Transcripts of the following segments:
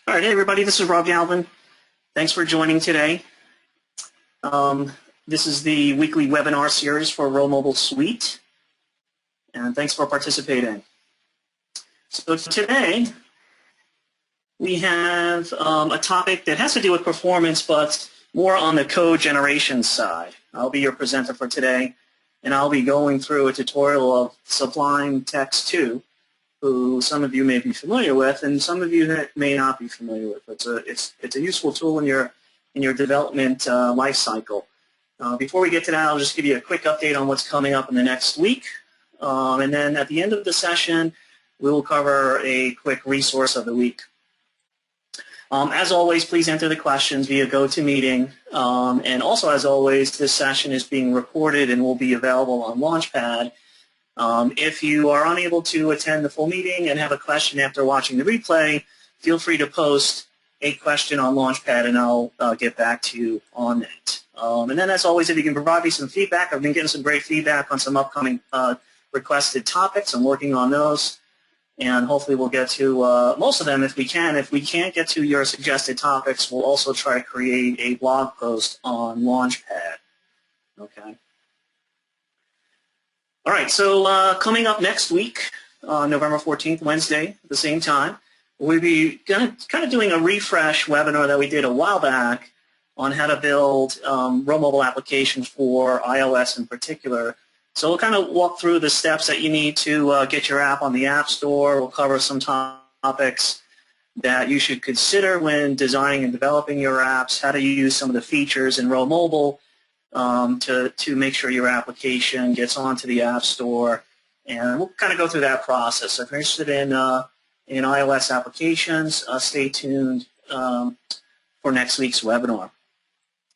All right, hey everybody, this is Rob Galvin. Thanks for joining today. This is the weekly webinar series for RhoMobile Suite, and thanks for participating. So today we have a topic that has to do with performance, but more on the code generation side. I'll be your presenter for today, and I'll be going through a tutorial of Sublime Text 2, who some of you may be familiar with, and some of you may not be familiar with. It's a useful tool in your development life cycle. Before we get to that, I'll just give you a quick update on what's coming up in the next week, and then at the end of the session, we will cover a quick resource of the week. As always, please enter the questions via GoToMeeting, and also, as always, this session is being recorded and will be available on Launchpad. If you are unable to attend the full meeting and have a question after watching the replay, feel free to post a question on Launchpad and I'll get back to you on that. And then, as always, if you can provide me some feedback, I've been getting some great feedback on some upcoming requested topics. I'm working on those, and hopefully we'll get to most of them if we can. If we can't get to your suggested topics, we'll also try to create a blog post on Launchpad. Okay. All right, so coming up next week, November 14th, Wednesday, at the same time, we'll be kind of doing a refresh webinar that we did a while back on how to build RhoMobile applications for iOS in particular. So we'll kind of walk through the steps that you need to get your app on the App Store. We'll cover some topics that you should consider when designing and developing your apps, how to use some of the features in RhoMobile, to make sure your application gets onto the App Store, and we'll kind of go through that process. So if you're interested in iOS applications, stay tuned for next week's webinar.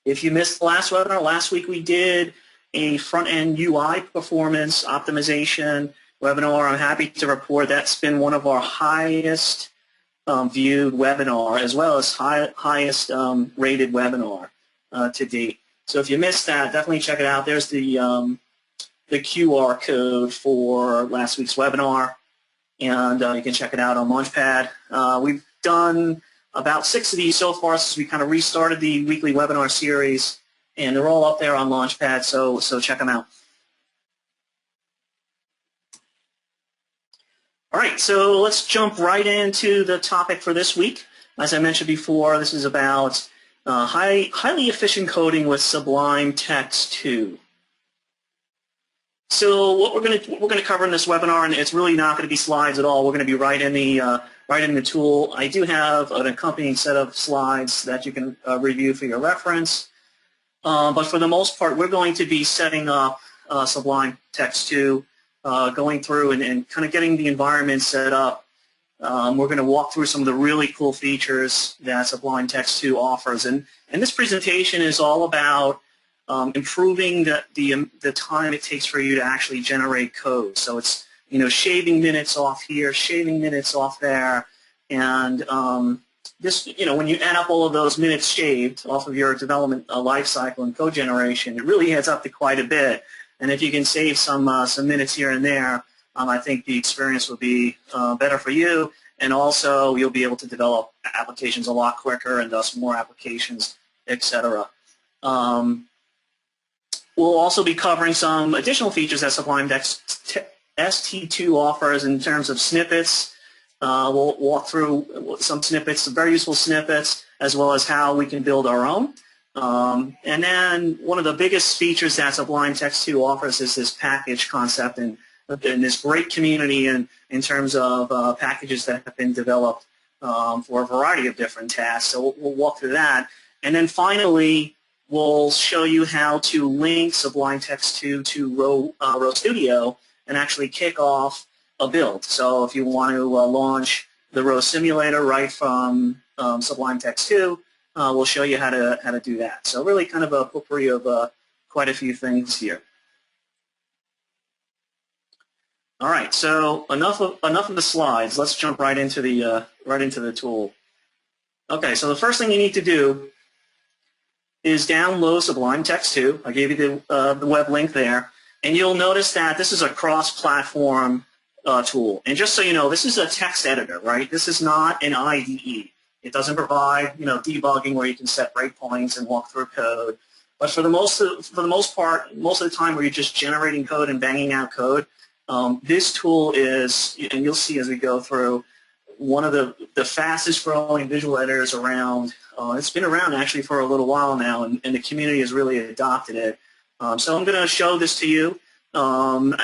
If you missed the last webinar, last week we did a front-end UI performance optimization webinar. I'm happy to report that's been one of our highest viewed webinar, as well as highest rated webinar to date. So if you missed that, definitely check it out. There's the QR code for last week's webinar, and you can check it out on Launchpad. We've done about 6 of these so far since we kind of restarted the weekly webinar series, and they're all up there on Launchpad, so check them out. All right, so let's jump right into the topic for this week. As I mentioned before, this is about highly efficient coding with Sublime Text 2. So what we're going to cover in this webinar, and it's really not going to be slides at all. We're going to be right in the tool. I do have an accompanying set of slides that you can review for your reference. But for the most part, we're going to be setting up Sublime Text 2, going through and kind of getting the environment set up. We're going to walk through some of the really cool features that Sublime Text 2 offers, and this presentation is all about improving the time it takes for you to actually generate code. So it's shaving minutes off here, shaving minutes off there, and this when you add up all of those minutes shaved off of your development life cycle and code generation, it really adds up to quite a bit. And if you can save some minutes here and there, I think the experience will be better for you, and also you'll be able to develop applications a lot quicker and thus more applications, etc. We'll also be covering some additional features that Sublime Text ST2 offers in terms of snippets. We'll walk through some snippets, some very useful snippets, as well as how we can build our own. And then one of the biggest features that Sublime Text 2 offers is this package concept and this great community in terms of packages that have been developed for a variety of different tasks. So we'll walk through that. And then finally, we'll show you how to link Sublime Text 2 to RhoStudio and actually kick off a build. So if you want to launch the RhoSimulator right from Sublime Text 2, we'll show you how to do that. So really kind of a potpourri of quite a few things here. All right, so enough of the slides. Let's jump right into the tool. Okay, so the first thing you need to do is download Sublime Text 2. I gave you the web link there, and you'll notice that this is a cross-platform tool. And just so you know, this is a text editor, right? This is not an IDE. It doesn't provide, debugging where you can set breakpoints and walk through code. But for the most part, most of the time where you're just generating code and banging out code, this tool is, and you'll see as we go through, one of the fastest growing visual editors around. It's been around actually for a little while now, and the community has really adopted it. So I'm going to show this to you, and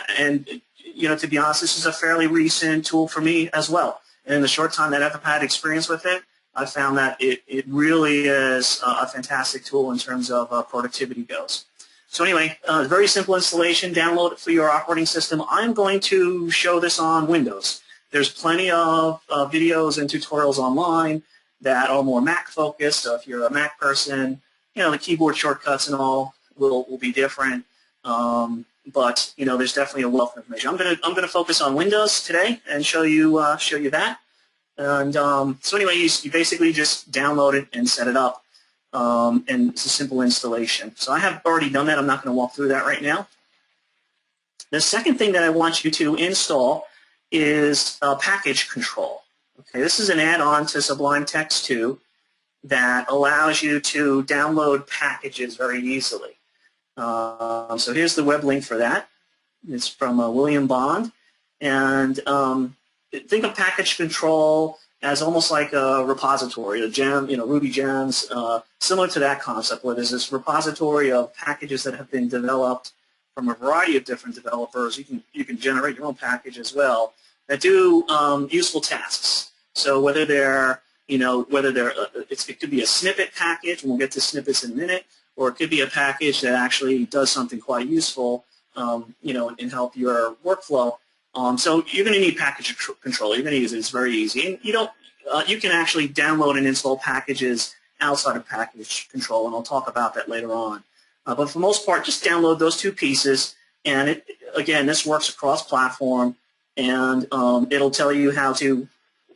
to be honest, this is a fairly recent tool for me as well. And in the short time that I've had experience with it, I found that it really is a fantastic tool in terms of productivity goes. So anyway, very simple installation. Download it for your operating system. I'm going to show this on Windows. There's plenty of videos and tutorials online that are more Mac focused. So if you're a Mac person, the keyboard shortcuts and all will be different. But there's definitely a wealth of information. I'm gonna focus on Windows today and show you that. And so anyway, you basically just download it and set it up, and it's a simple installation. So I have already done that. I'm not going to walk through that right now. The second thing that I want you to install is package control. Okay, this is an add-on to Sublime Text 2 that allows you to download packages very easily. So here's the web link for that. It's from William Bond, and think of package control as almost like a repository, a gem, Ruby gems, similar to that concept, where there's this repository of packages that have been developed from a variety of different developers. You can generate your own package as well that do useful tasks. So whether they're it could be a snippet package, and we'll get to snippets in a minute, or it could be a package that actually does something quite useful, and help your workflow. So you're going to need package control. You're going to use it. It's very easy. And you can actually download and install packages outside of package control, and I'll talk about that later on. But for the most part, just download those two pieces, and again, this works across platform, and it'll tell you how to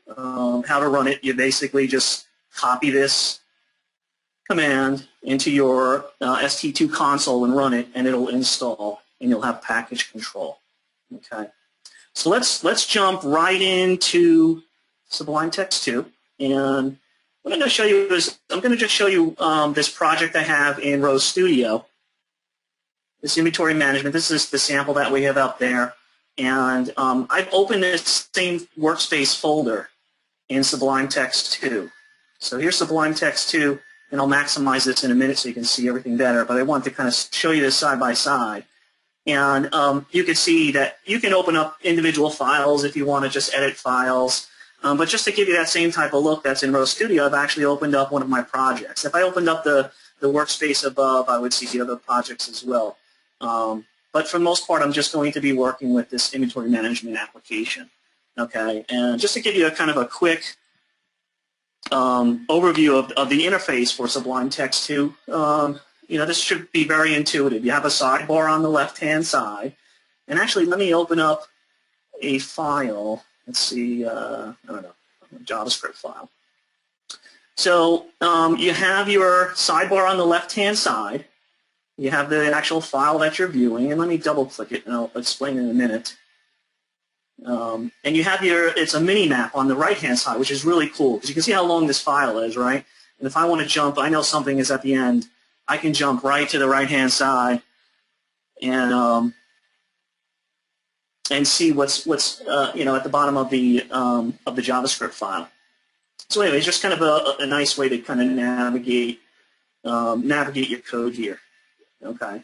run it. You basically just copy this command into your ST2 console and run it, and it'll install, and you'll have package control. Okay. So let's jump right into Sublime Text 2, and what I'm going to show you is I'm going to just show you this project I have in RhoStudio, this inventory management. This is the sample that we have up there, and I've opened this same workspace folder in Sublime Text 2. So here's Sublime Text 2, and I'll maximize this in a minute so you can see everything better, but I want to kind of show you this side by side. And you can see that you can open up individual files if you want to just edit files. But just to give you that same type of look that's in RhoStudio, I've actually opened up one of my projects. If I opened up the workspace above, I would see the other projects as well. But for the most part, I'm just going to be working with this inventory management application. Okay, and just to give you a kind of a quick overview of the interface for Sublime Text 2, this should be very intuitive. You have a sidebar on the left-hand side. And actually, let me open up a file. Let's see, I don't know, a JavaScript file. So you have your sidebar on the left-hand side. You have the actual file that you're viewing. And let me double-click it, and I'll explain in a minute. And you have it's a mini-map on the right-hand side, which is really cool, because you can see how long this file is, right? And if I want to jump, I know something is at the end. I can jump right to the right-hand side and see what's at the bottom of the JavaScript file. So anyway, it's just kind of a nice way to kind of navigate your code here. Okay.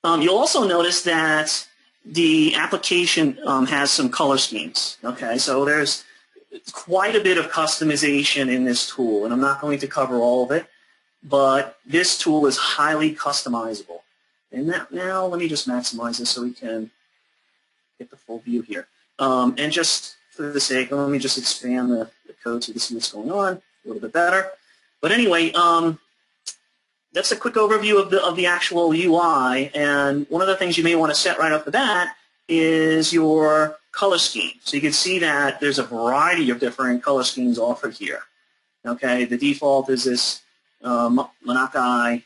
You'll also notice that the application has some color schemes. Okay, so there's quite a bit of customization in this tool, and I'm not going to cover all of it. But this tool is highly customizable. And now let me just maximize this so we can get the full view here. And just for the sake, let me just expand the code so you can see what's going on a little bit better. But anyway, that's a quick overview of the actual UI. And one of the things you may want to set right off the bat is your color scheme. So you can see that there's a variety of different color schemes offered here. Okay, the default is this Monakai.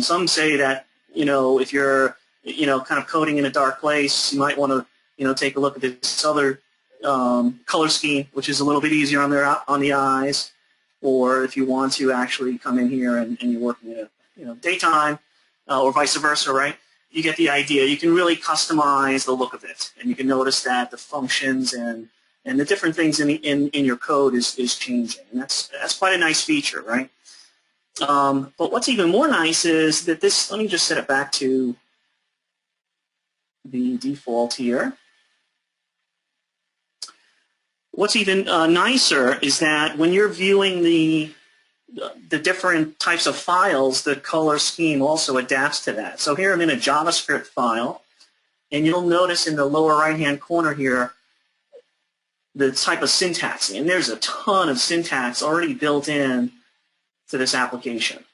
Some say that if you're kind of coding in a dark place, you might want to take a look at this other color scheme, which is a little bit easier on the eyes. or if you want to actually come in here and you're working at daytime, or vice versa, right? You get the idea. You can really customize the look of it, and you can notice that the functions and the different things in your code is changing, and that's quite a nice feature, right? But what's even more nice is that this. Let me just set it back to the default here. What's even nicer is that when you're viewing the different types of files, the color scheme also adapts to that. So here I'm in a JavaScript file, and you'll notice in the lower right-hand corner here the type of syntax. And there's a ton of syntax already built in to this application.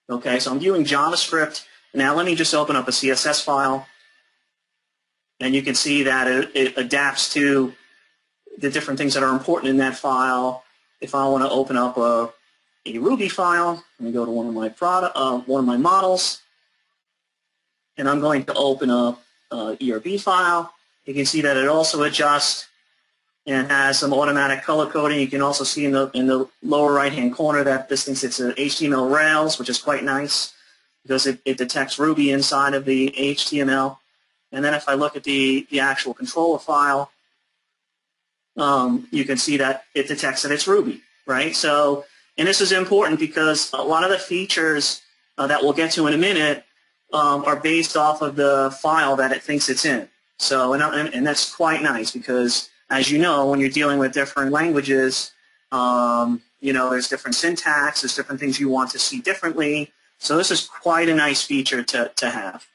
Okay, so I'm viewing JavaScript. Now let me just open up a CSS file, and you can see that it adapts to the different things that are important in that file. If I want to open up a Ruby file, let me go to one of my models, and I'm going to open up an ERB file. You can see that it also adjusts and has some automatic color coding. You can also see in the lower right-hand corner that this thinks it's an HTML Rails, which is quite nice because it detects Ruby inside of the HTML. And then if I look at the actual controller file, you can see that it detects that it's Ruby, right? So, and this is important because a lot of the features that we'll get to in a minute are based off of the file that it thinks it's in. So, and that's quite nice because, as you know, when you're dealing with different languages, there's different syntax, there's different things you want to see differently. So this is quite a nice feature to have.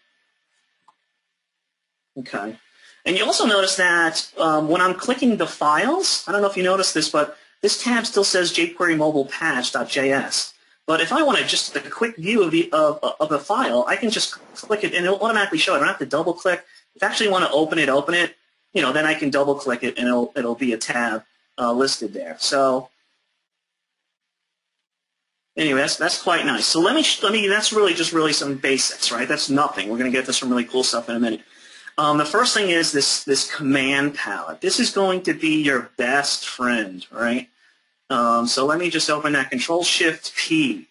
Okay. And you also notice that when I'm clicking the files, I don't know if you noticed this, but this tab still says jQuery mobile patch.js. But if I want to just a quick view of the file, I can just click it and it'll automatically show it. I don't have to double click. If I actually want to open it, then I can double click it and it'll be a tab listed there. So anyway, that's quite nice. So let me that's really some basics, right? That's nothing. We're going to get to some really cool stuff in a minute. The first thing is this command palette. This is going to be your best friend, right? So let me just open that Control-Shift-P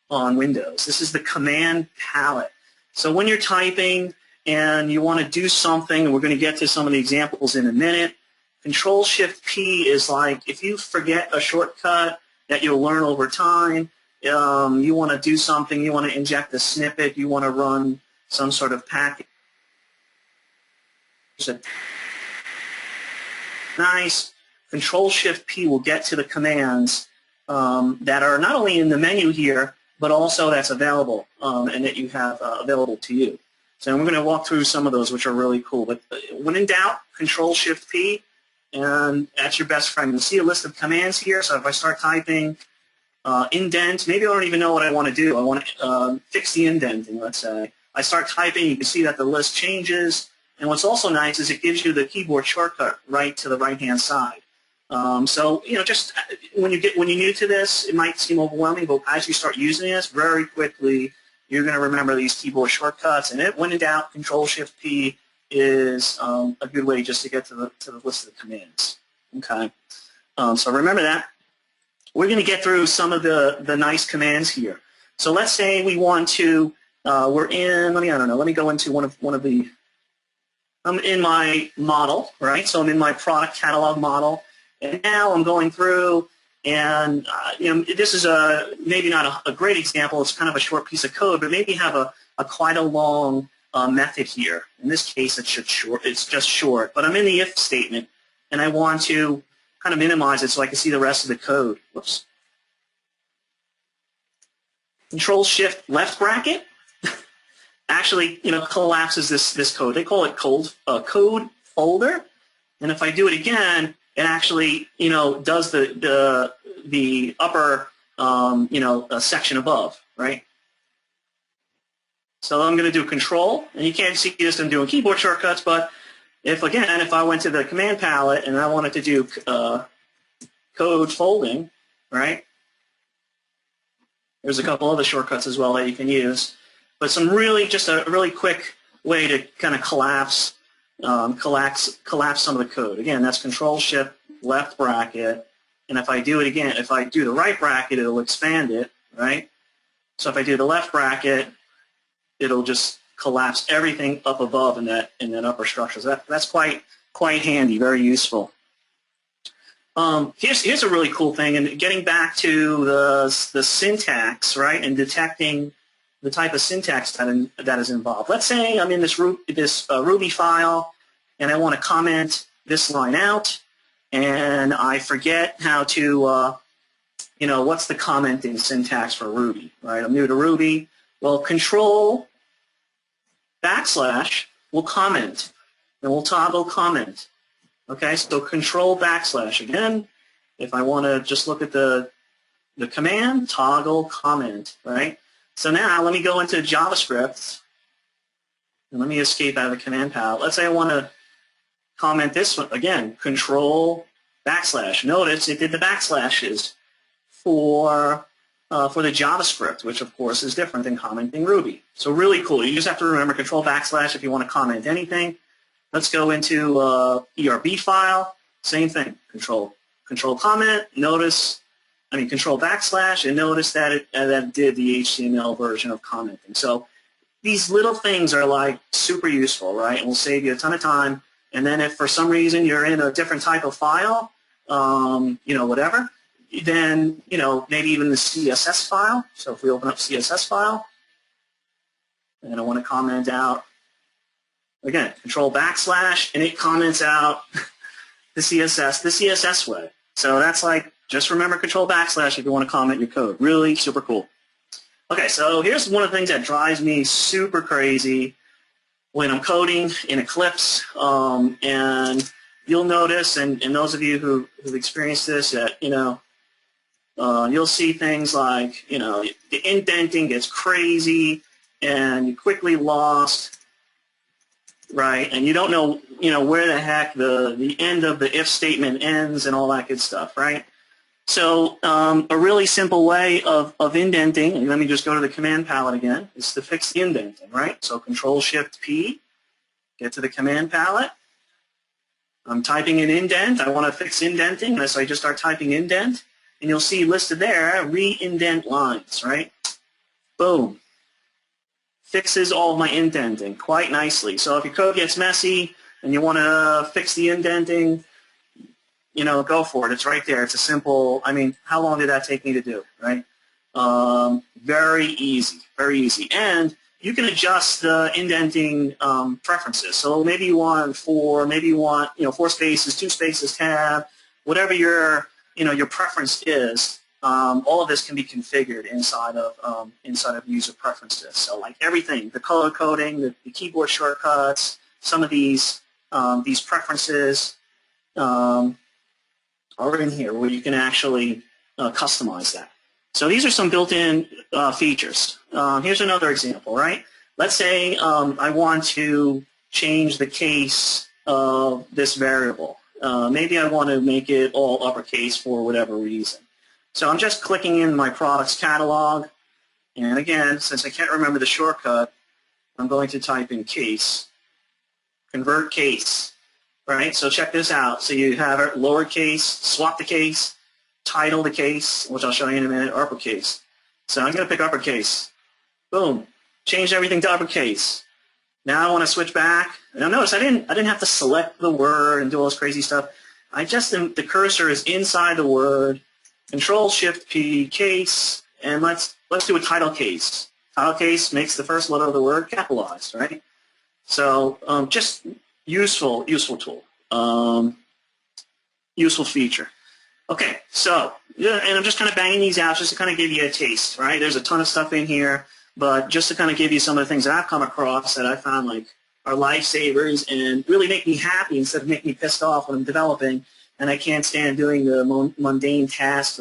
on Windows. This is the command palette. So when you're typing and you want to do something, and we're going to get to some of the examples in a minute, Control-Shift-P is like if you forget a shortcut that you'll learn over time, you want to do something, you want to inject a snippet, you want to run some sort of package. Nice. Control-Shift-P will get to the commands that are not only in the menu here, but also that's available and that you have available to you. So we're going to walk through some of those, which are really cool. But when in doubt, Control-Shift-P, and that's your best friend. You'll see a list of commands here. So if I start typing indent, maybe I don't even know what I want to do. I want to fix the indenting, let's say. I start typing, you can see that the list changes. And what's also nice is it gives you the keyboard shortcut right to the right-hand side. So just when you're new to this, it might seem overwhelming, but as you start using this, very quickly you're going to remember these keyboard shortcuts. And when in doubt, Control-Shift-P is a good way just to get to the list of the commands. Okay, so remember that. We're going to get through some of the nice commands here. So let's say we want to. We're in. Let me go into one of the. I'm in my model, right? So I'm in my product catalog model, and now I'm going through, and this is maybe not a great example. It's kind of a short piece of code, but maybe have a quite a long method here. In this case, it's just short. But I'm in the if statement, and I want to kind of minimize it so I can see the rest of the code. Whoops. Control-Shift left bracket. Actually, collapses this code. They call it code folder, and if I do it again, it actually, does the upper, section above, right? So I'm going to do Control, and you can't see this. I'm doing keyboard shortcuts, but if I went to the command palette and I wanted to do code folding, right? There's a couple other shortcuts as well that you can use. But just a really quick way to kind of collapse some of the code. Again, that's Control-Shift left bracket, And if I do it again, if I do the right bracket, it'll expand it, right? So if I do the left bracket, it'll just collapse everything up above in that upper structure. So that's quite handy, very useful. Here's a really cool thing, and getting back to the syntax, right, and detecting the type of syntax that is involved. Let's say I'm in this Ruby file, and I want to comment this line out, and I forget how to, what's the commenting syntax for Ruby, right? I'm new to Ruby. Well, Control / will comment, and we'll toggle comment. Okay, so Control / again. If I want to just look at the command, toggle comment, right? So now let me go into JavaScript, and let me escape out of the command palette. Let's say I want to comment this one again. Control /. Notice it did the backslashes for the JavaScript, which of course is different than commenting Ruby. So really cool. You just have to remember Control / if you want to comment anything. Let's go into ERB file. Same thing. Control comment. Notice, Control / and notice that it did the HTML version of commenting. So these little things are like super useful, right? And will save you a ton of time. And then if for some reason you're in a different type of file, whatever, then, maybe even the CSS file. So if we open up CSS file, and I want to comment out, again, Control / and it comments out the CSS way. So that's like, just remember Control / if you want to comment your code. Really super cool. Okay, so here's one of the things that drives me super crazy when I'm coding in Eclipse, and you'll notice, and those of you who've experienced this, that, you'll see things like, the indenting gets crazy, and you're quickly lost, right? And you don't know, where the heck the end of the if statement ends and all that good stuff, right? So a really simple way of indenting, and let me just go to the command palette again, is to fix the indenting, right? So Control-Shift-P, get to the command palette. I'm typing an indent. I want to fix indenting, so I just start typing indent, and you'll see listed there, re-indent lines, right? Boom. Fixes all of my indenting quite nicely. So if your code gets messy and you want to fix the indenting, go for it. It's right there. It's a simple, how long did that take me to do, right? Very easy, very easy. And you can adjust the indenting preferences. So maybe you want 4 spaces, 2 spaces, tab, whatever your preference is. All of this can be configured inside of user preferences. So like everything, the color coding, the keyboard shortcuts, some of these preferences are in here where you can actually customize that. So these are some built-in features. Here's another example, right? Let's say I want to change the case of this variable. Maybe I want to make it all uppercase for whatever reason. So I'm just clicking in my products catalog, and again, since I can't remember the shortcut, I'm going to type in case, convert case, right? So check this out. So you have it lowercase, swap the case, title the case, which I'll show you in a minute, uppercase. So I'm going to pick uppercase. Boom. Change everything to uppercase. Now I want to switch back. Now notice I didn't have to select the word and do all this crazy stuff. The cursor is inside the word. Control-Shift-P, case, and let's do a title case. Title case makes the first letter of the word capitalized, right? So just useful tool, useful feature. Okay, so and I'm just kind of banging these out just to kind of give you a taste, right? There's a ton of stuff in here, but just to kind of give you some of the things that I've come across that I found like are lifesavers and really make me happy instead of making me pissed off when I'm developing. And I can't stand doing the mundane tasks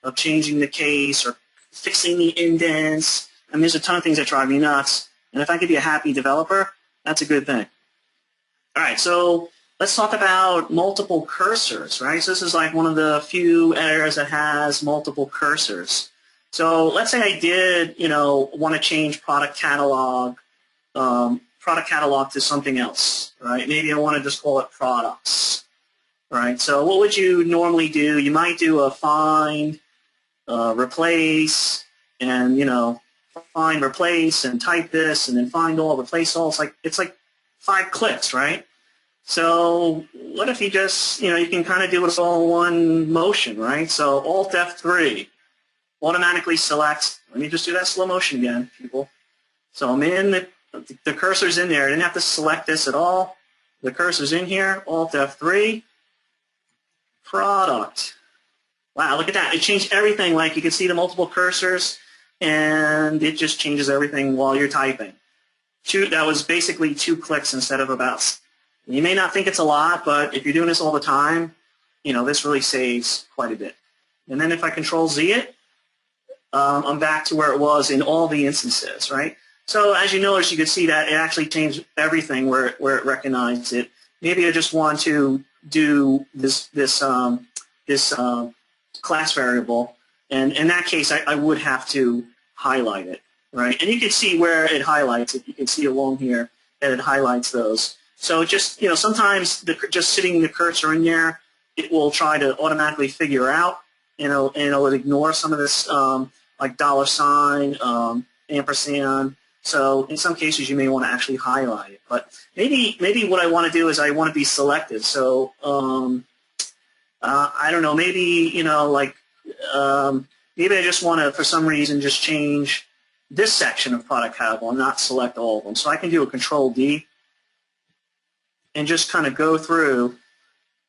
of changing the case or fixing the indents. There's a ton of things that drive me nuts. And if I could be a happy developer, that's a good thing. All right, so let's talk about multiple cursors, right? So this is like one of the few editors that has multiple cursors. So let's say I did, want to change product catalog to something else, right? Maybe I want to just call it products. right? So what would you normally do? You might do a find, replace, and find, replace, and type this, and then find all, replace all. It's like 5 clicks, right? So what if you just, you can kind of do it all in one motion, right? So Alt F3 automatically selects. Let me just do that slow motion again, people. So I'm in the cursor's in there. I didn't have to select this at all. The cursor's in here. Alt F3. Product. Wow, look at that. It changed everything. Like you can see the multiple cursors, and it just changes everything while you're typing. That was basically 2 clicks instead of about. You may not think it's a lot, but if you're doing this all the time, this really saves quite a bit. And then if I Control Z it, I'm back to where it was in all the instances, right? So as you notice, you can see that it actually changed everything where it recognized it. Maybe I just want to do this class variable, and in that case, I would have to highlight it, right? And you can see where it highlights it. You can see along here that it highlights those. So just, sometimes just sitting the cursor in there, it will try to automatically figure out, and it'll ignore some of this, like $, ampersand. So in some cases, you may want to actually highlight it. But maybe what I want to do is I want to be selective. So I don't know. Maybe maybe I just want to, for some reason, just change this section of product catalog and not select all of them. So I can do a Control D. And just kind of go through,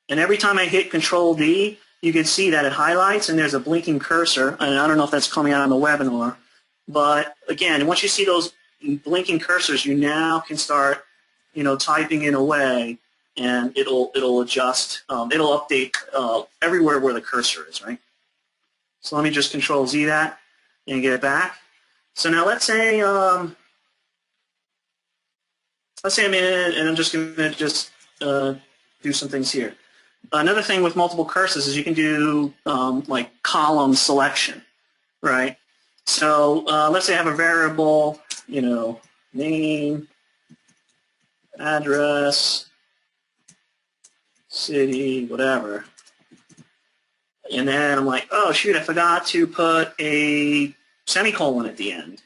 and every time I hit Control D, you can see that it highlights, and there's a blinking cursor, and I don't know if that's coming out on the webinar, but again, once you see those blinking cursors, you now can start, typing in away, and it'll adjust, it'll update everywhere where the cursor is, right? So let me just Control Z that and get it back. So now let's say I'm in, and I'm just going to do some things here. Another thing with multiple cursors is you can do like column selection, right? So let's say I have a variable, name, address, city, whatever. And then I'm like, oh, shoot, I forgot to put a semicolon at the end.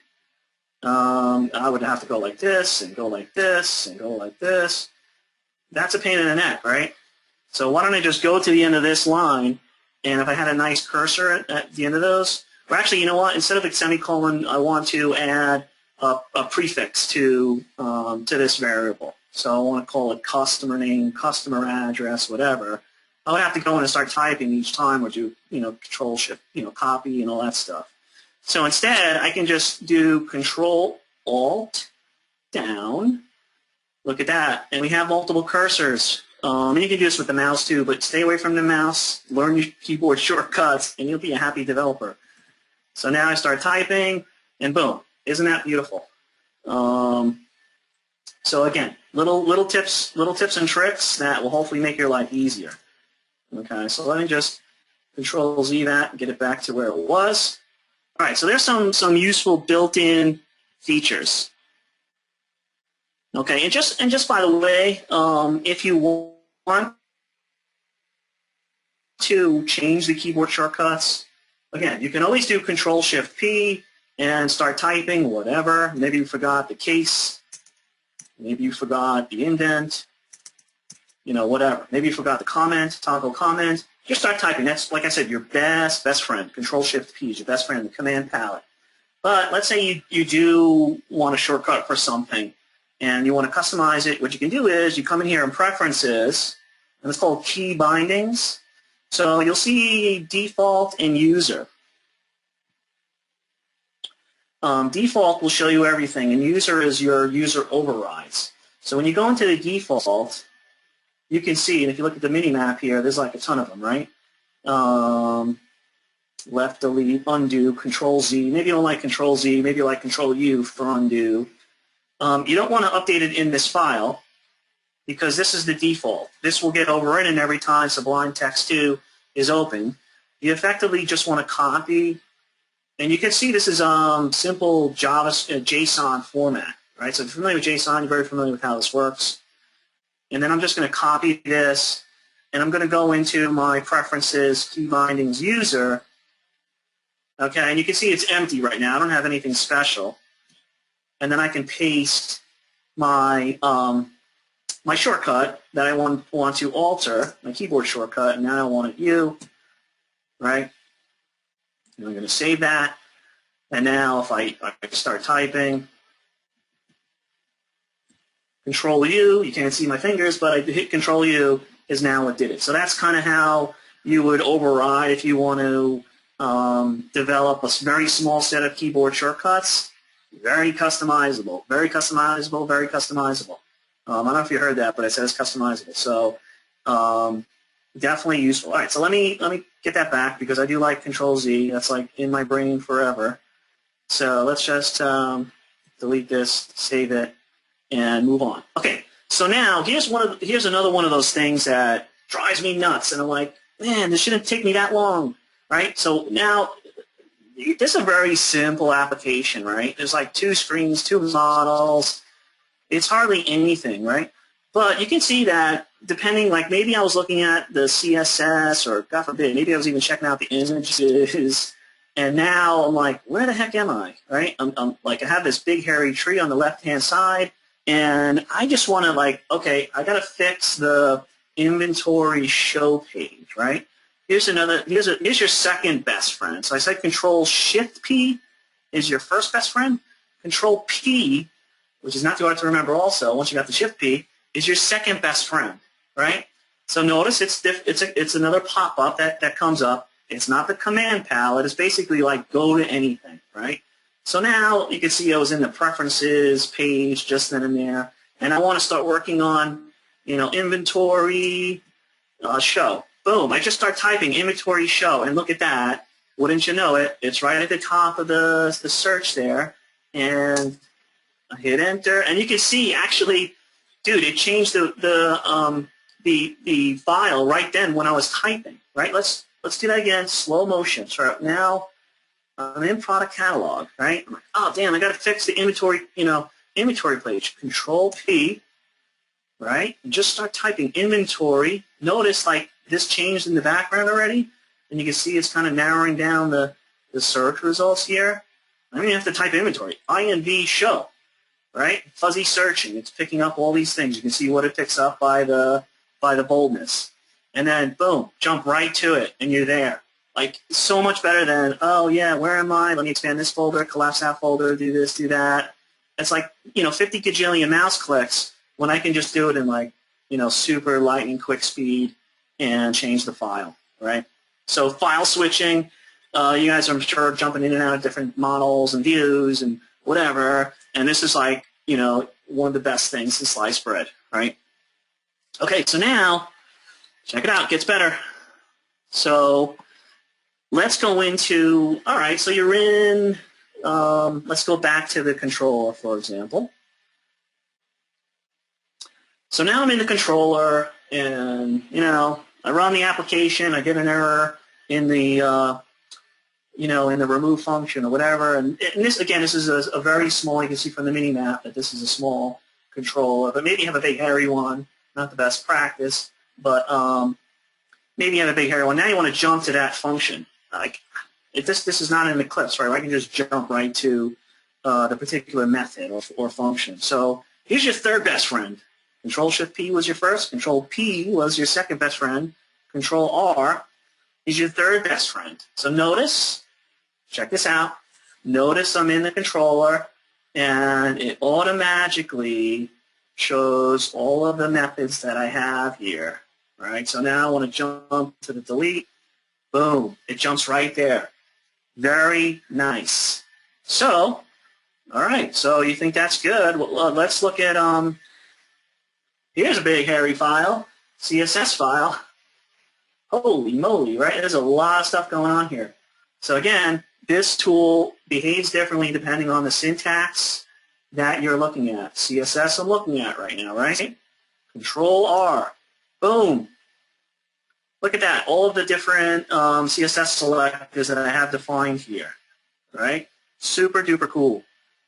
I would have to go like this, and go like this, and go like this. That's a pain in the neck, right? So why don't I just go to the end of this line, and if I had a nice cursor at the end of those, or actually, you know what? Instead of a semicolon, I want to add a prefix to this variable. So I want to call it customer name, customer address, whatever. I would have to go in and start typing each time, or do Control Shift, copy and all that stuff. So instead, I can just do Control Alt down. Look at that, and we have multiple cursors. And you can do this with the mouse too, but stay away from the mouse. Learn your keyboard shortcuts, and you'll be a happy developer. So now I start typing, and boom! Isn't that beautiful? So again, little tips and tricks that will hopefully make your life easier. Okay, so let me just Control Z that and get it back to where it was. All right, so there's some useful built-in features. Okay, and just by the way, if you want to change the keyboard shortcuts, again, you can always do Control Shift P and start typing whatever. Maybe you forgot the case, maybe you forgot the indent, whatever. Maybe you forgot the comment, toggle comment. Just start typing. That's, like I said, your best friend. Control Shift P is your best friend in the command palette. But let's say you do want a shortcut for something, and you want to customize it. What you can do is you come in here in Preferences, and it's called Key Bindings. So you'll see Default and User. Default will show you everything, and User is your user overrides. So when you go into the default, you can see, and if you look at the mini-map here, there's like a ton of them, right? Left, delete, undo, Control Z. Maybe you don't like Control Z. Maybe you like Control U for undo. You don't want to update it in this file because this is the default. This will get overwritten every time Sublime Text 2 is open. You effectively just want to copy, and you can see this is simple JSON format, right? So if you're familiar with JSON, you're very familiar with how this works. And then I'm just going to copy this, and I'm going to go into my preferences, key bindings, user. Okay, and you can see it's empty right now. I don't have anything special. And then I can paste my my shortcut that I want to alter, my keyboard shortcut, and now I want it U, right? And I'm going to save that. And now if I start typing, Control U, you can't see my fingers, but I hit Control U is now what did it. So that's kind of how you would override if you want to develop a very small set of keyboard shortcuts. Very customizable, very customizable, very customizable. I don't know if you heard that, but it says customizable. So definitely useful. All right, so let me get that back because I do like Control Z. That's like in my brain forever. So let's just delete this, save it, and move on. Okay, so now here's another one of those things that drives me nuts, and I'm like, man, this shouldn't take me that long, right? So now this is a very simple application, right? There's like 2 screens, 2 models. It's hardly anything, right? But you can see that depending, like maybe I was looking at the CSS, or God forbid, maybe I was even checking out the images. And now I'm like, where the heck am I, right? I'm like, I have this big hairy tree on the left-hand side, and I just want to like, okay, I got to fix the inventory show page, right? Here's your second best friend. So I said Control-Shift-P is your first best friend. Control-P, which is not too hard to remember also, once you got the Shift-P, is your second best friend, right? So notice it's another pop-up that comes up. It's not the command palette. It's basically like go to anything, right? So now you can see I was in the preferences page just then and there, and I want to start working on, inventory show. Boom! I just start typing inventory show, and look at that. Wouldn't you know it? It's right at the top of the search there, and I hit enter, and you can see actually, dude, it changed the file right then when I was typing. Right? Let's do that again, slow motion. So now I'm in product catalog, right? I'm like, oh damn, I got to fix the inventory, inventory page. Control P, right? And just start typing inventory. Notice like this changed in the background already, and you can see it's kind of narrowing down the search results here. I don't even have to type inventory. INV show, right? Fuzzy searching. It's picking up all these things. You can see what it picks up by the boldness. And then, boom, jump right to it, and you're there. Like, so much better than, oh, yeah, where am I? Let me expand this folder, collapse that folder, do this, do that. It's like, 50 gajillion mouse clicks when I can just do it in, like, super lightning quick speed and change the file, right? So file switching, you guys are, I'm sure, jumping in and out of different models and views and whatever, and this is like, one of the best things in sliced bread, right? Okay, so now, check it out, it gets better. So let's go into, all right, so you're in, let's go back to the controller, for example. So now I'm in the controller, and, I run the application, I get an error in the, in the remove function or whatever. And this, again, this is a very small, you can see from the mini-map that this is a small controller, but maybe you have a big hairy one, not the best practice, but maybe you have a big hairy one. Now you want to jump to that function. Like, if this is not in Eclipse, right, I can just jump right to the particular method or function. So here's your third best friend. Control-Shift-P was your first. Control-P was your second best friend. Control-R is your third best friend. So notice, check this out. Notice I'm in the controller, and it automatically shows all of the methods that I have here. Right? So now I want to jump to the delete. Boom. It jumps right there. Very nice. So, all right. So you think that's good. Well, let's look at, here's a big hairy file, CSS file. Holy moly, right? There's a lot of stuff going on here. So again, this tool behaves differently depending on the syntax that you're looking at. CSS I'm looking at right now, right? Control-R. Boom. Look at that. All of the different CSS selectors that I have defined here, right? Super duper cool.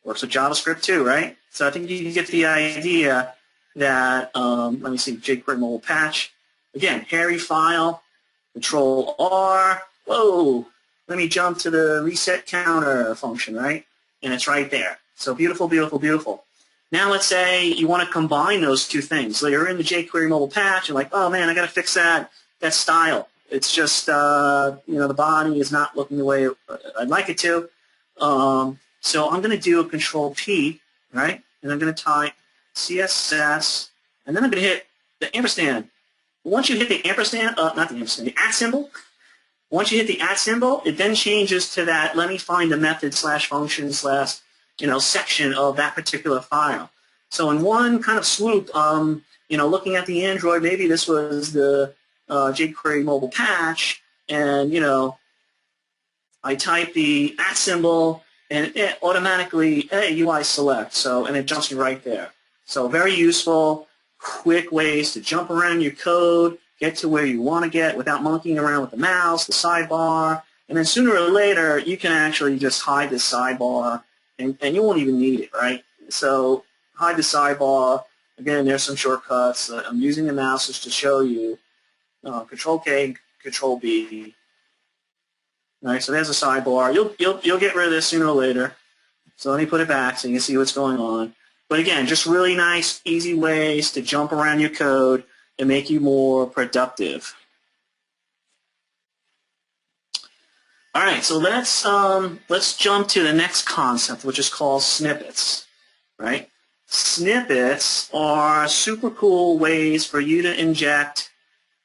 Works with JavaScript too, right? So I think you can get the idea that, let me see, jQuery mobile patch. again, hairy file, Control R. Whoa, let me jump to the reset counter function, right? And it's right there. So beautiful, beautiful, beautiful. Now let's say you want to combine those two things. So you're in the jQuery mobile patch, you're like, oh man, I got to fix that style. It's just, the body is not looking the way I'd like it to. So I'm going to do a Control P, right? And I'm going to type CSS, and then I'm going to hit the ampersand. Once you hit the ampersand, not the ampersand, the @ symbol, once you hit the @ symbol, it then changes to that, let me find the method / function / section of that particular file. So in one kind of swoop, looking at the Android, maybe this was the jQuery mobile patch, and, I type the @ symbol, and it automatically, UI select, and it jumps me right there. So very useful, quick ways to jump around your code, get to where you want to get without monkeying around with the mouse, the sidebar, and then sooner or later you can actually just hide this sidebar, and you won't even need it, right? So hide the sidebar. Again, there's some shortcuts. I'm using the mouse just to show you. Control K, Control B. All right, so there's a sidebar. You'll get rid of this sooner or later. So let me put it back so you can see what's going on. But again, just really nice, easy ways to jump around your code and make you more productive. All right, so let's jump to the next concept, which is called snippets. Right? Snippets are super cool ways for you to inject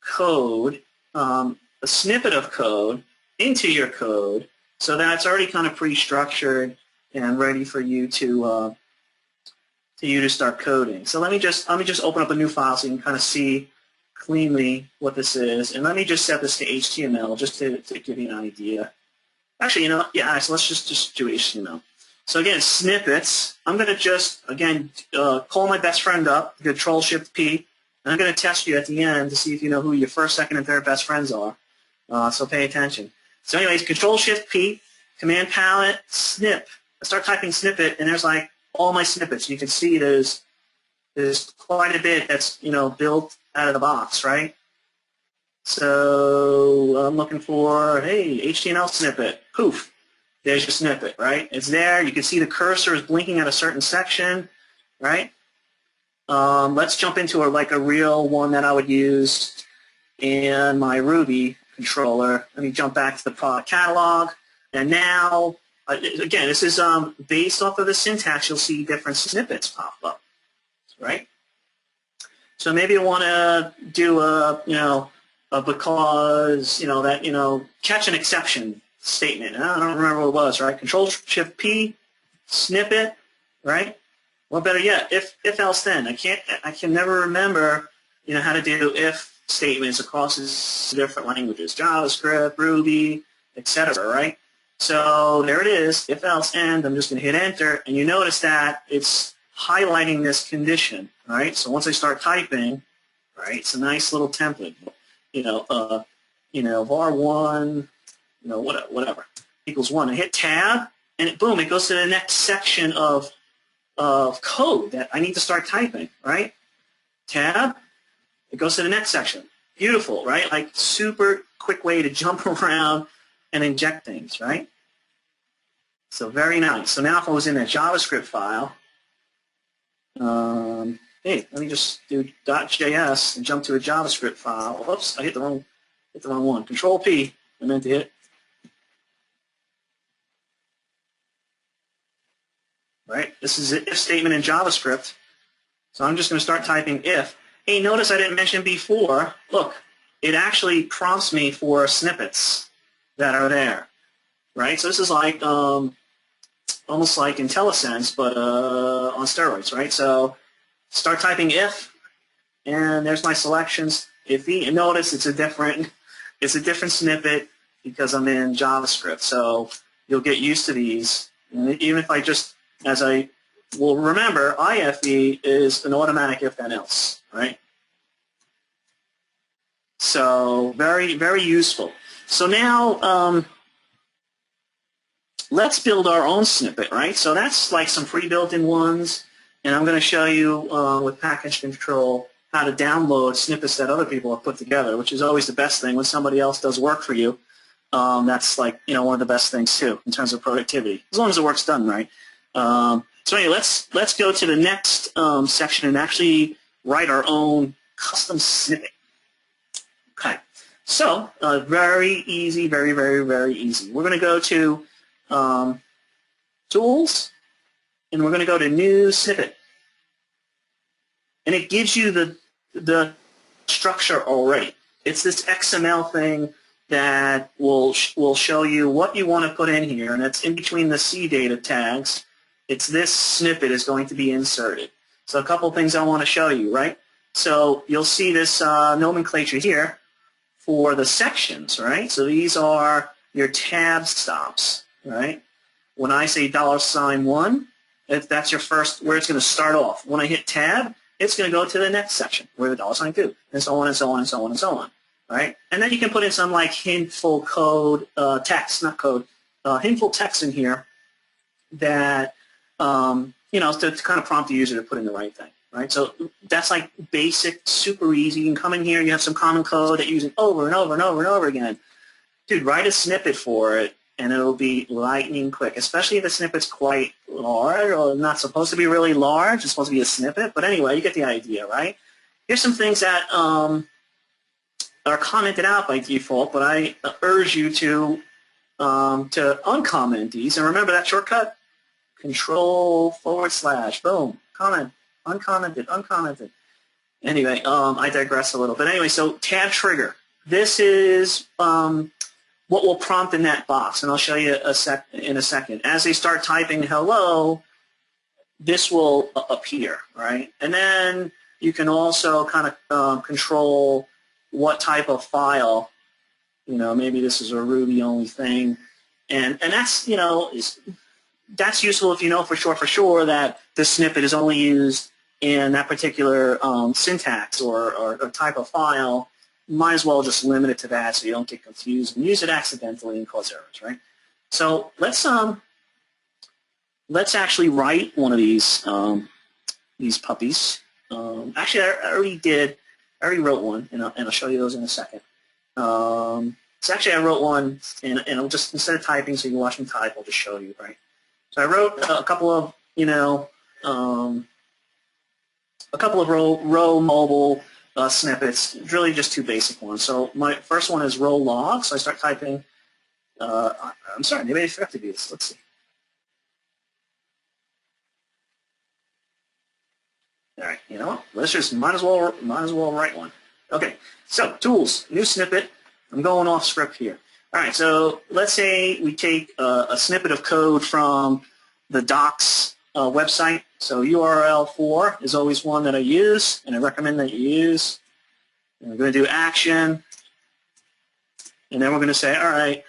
code, a snippet of code, into your code, so that it's already kind of pre-structured and ready for you to start coding. So let me just open up a new file so you can kind of see cleanly what this is, and let me just set this to HTML just to give you an idea. Actually, so let's just do HTML. So again, snippets. I'm going to just again call my best friend up, Control-Shift-P, and I'm going to test you at the end to see if you know who your first, second, and third best friends are. So pay attention. So anyways, Control-Shift-P, Command Palette, snip. I start typing snippet, and there's like all my snippets. You can see there's quite a bit that's built out of the box, right? So I'm looking for, hey, HTML snippet. Poof, there's your snippet, right? It's there. You can see the cursor is blinking at a certain section, right? Let's jump into a real one that I would use in my Ruby controller. Let me jump back to the product catalog, and now. Again, this is based off of the syntax. You'll see different snippets pop up, right? So maybe you want to do a because catch an exception statement. I don't remember what it was, right? Control-Shift-P, snippet, right? Well, better yet, if else then. I can never remember how to do if statements across the different languages: JavaScript, Ruby, etc. Right? So there it is, if else end. I'm just going to hit enter, and you notice that it's highlighting this condition, right? So once I start typing, right, it's a nice little template, var1, whatever, equals 1. I hit tab, and boom, it goes to the next section of code that I need to start typing, right? Tab, it goes to the next section. Beautiful, right? Like super quick way to jump around and inject things, right? So very nice. So now if I was in that JavaScript file, hey, let me just do .js and jump to a JavaScript file. Whoops, I hit the wrong one. Control P, I meant to hit. Right? This is an if statement in JavaScript. So I'm just going to start typing if. Hey, notice I didn't mention before. Look, it actually prompts me for snippets that are there, right? So this is like almost like IntelliSense, but on steroids, right? So start typing if, and there's my selections. And notice it's a different snippet because I'm in JavaScript. So you'll get used to these. And even if I just, as I will remember, IFE is an automatic if then else, right? So very, very useful. So now let's build our own snippet, right? So that's like some pre-built-in ones, and I'm going to show you with package control how to download snippets that other people have put together, which is always the best thing when somebody else does work for you. That's like, one of the best things too in terms of productivity, as long as the work's done right. So anyway, let's go to the next section and actually write our own custom snippet. Okay, so very easy, very, very, very easy. We're going to go to Tools, and we're going to go to New Snippet. And it gives you the structure already. It's this XML thing that will show you what you want to put in here, and it's in between the C data tags. It's this snippet is going to be inserted. So a couple things I want to show you, right? So you'll see this nomenclature here for the sections, right? So these are your tab stops, right? When I say $1, if that's your first, where it's going to start off. When I hit tab, it's going to go to the next section where the $2, and so on and so on and so on and so on, right? And then you can put in some like hintful code, text, not code, hintful text in here that, to kind of prompt the user to put in the right thing, right? So that's like basic, super easy. You can come in here, you have some common code that you're using over and over and over and over again. Dude, write a snippet for it, and it'll be lightning quick, especially if the snippet's quite large or not supposed to be really large. It's supposed to be a snippet. But anyway, you get the idea, right? Here's some things that are commented out by default, but I urge you to uncomment these. And remember that shortcut? Control /, boom, comment, uncommented, uncommented. Anyway, I digress a little bit. Anyway, so tab trigger. This is what will prompt in that box, and I'll show you in a second. As they start typing hello, this will appear, right? And then you can also kind of control what type of file, maybe this is a Ruby-only thing, and that's, that's useful if you know for sure that the snippet is only used in that particular syntax or type of file. Might as well just limit it to that so you don't get confused and use it accidentally and cause errors, right? So let's actually write one of these puppies. Actually, I already wrote one, and I'll show you those in a second. So actually, I wrote one, and I'll just, instead of typing so you can watch me type, I'll just show you, right? So I wrote a couple of, Rho mobile snippets, really just two basic ones. So my first one is Rho log, so I start typing, I'm sorry, maybe I forgot to do this. Let's see. All right, you know what? Let's just might as well write one. Okay, so tools, new snippet. I'm going off script here. All right, so let's say we take a snippet of code from the docs website. So URL 4 is always one that I use, and I recommend that you use. And we're going to do action, and then we're going to say, all right,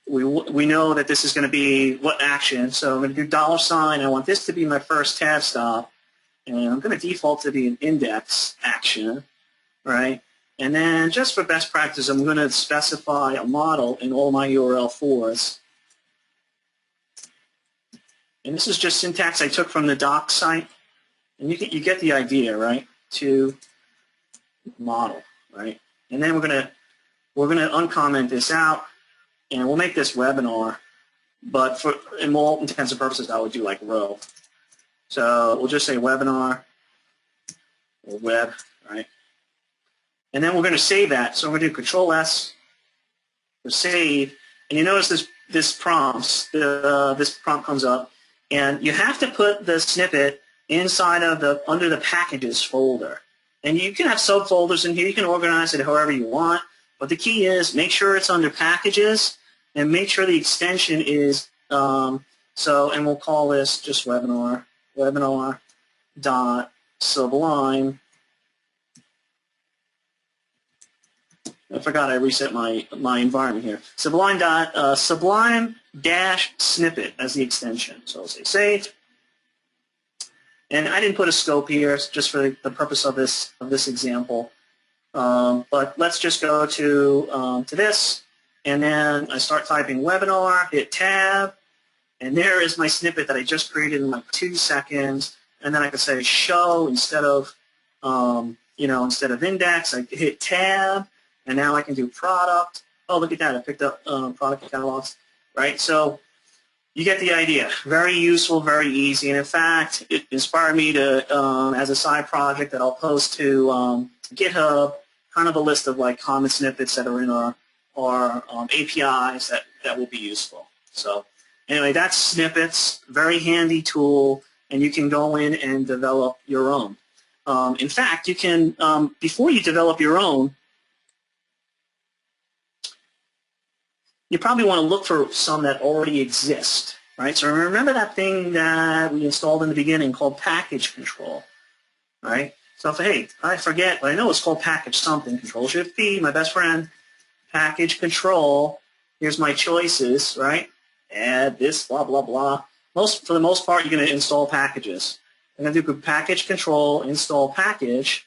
we know that this is going to be what action, so I'm going to do $. I want this to be my first tab stop, and I'm going to default to be an index action, right? And then just for best practice, I'm going to specify a model in all my URL 4s. And this is just syntax I took from the doc site. And you get the idea, right? To model, right? And then we're gonna uncomment this out, and we'll make this webinar. But for in all intents and purposes, I would do like Rho. So we'll just say webinar or web, right? And then we're going to save that. So we're going to do Control-S for save. And you notice this prompt comes up. And you have to put the snippet inside of under the packages folder. And you can have subfolders in here. You can organize it however you want. But the key is make sure it's under packages and make sure the extension is, and we'll call this just webinar dot sublime. I forgot I reset my environment here. Sublime dash snippet as the extension. So I'll say save. And I didn't put a scope here just for the purpose of this example. But let's just go to this, and then I start typing webinar, hit tab, and there is my snippet that I just created in like 2 seconds. And then I can say show instead of You know, instead of index, I hit tab, and now I can do product. Oh, look at that. I picked up product catalogs, right? So you get the idea. Very useful, very easy. And in fact, it inspired me to, as a side project that I'll post to GitHub, kind of a list of like common snippets that are in our APIs that will be useful. So anyway, that's snippets, very handy tool, and you can go in and develop your own. In fact, you can, before you develop your own, you probably want to look for some that already exist, right? So remember that thing that we installed in the beginning called package control, right? So if, hey, I forget, but I know it's called package something, Control-Shift-P, my best friend, package control, here's my choices, right? Add this, blah, blah, blah. For the most part, you're going to install packages. I'm going to do package control, install package,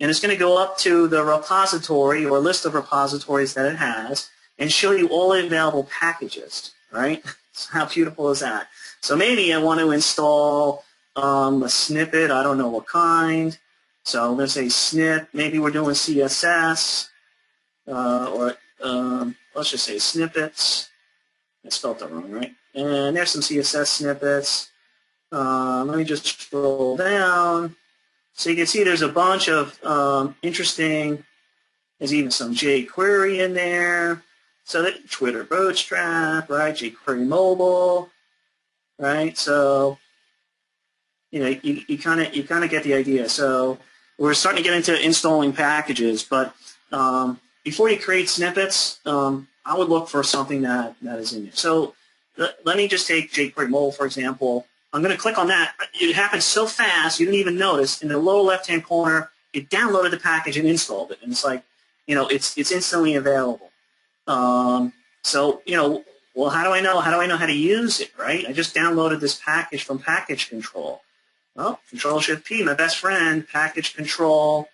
and it's going to go up to the repository or list of repositories that it has and show you all the available packages, right? So how beautiful is that? So maybe I want to install a snippet, I don't know what kind. So I'm going to say snip, maybe we're doing CSS, or let's just say snippets. I spelled that wrong, right? And there's some CSS snippets. Let me just scroll down. So you can see there's a bunch of interesting, there's even some jQuery in there. So that Twitter Bootstrap, right? jQuery Mobile, right? So, you know, you kind of get the idea. So we're starting to get into installing packages, but before you create snippets, I would look for something that is in there. So let me just take jQuery Mobile, for example. I'm going to click on that. It happened so fast, you didn't even notice. In the lower left-hand corner, it downloaded the package and installed it. And it's like, you know, it's instantly available. So, you know, well, how do I know? How do I know how to use it, right? I just downloaded this package from package control. Well, Control-Shift-P, my best friend, package control,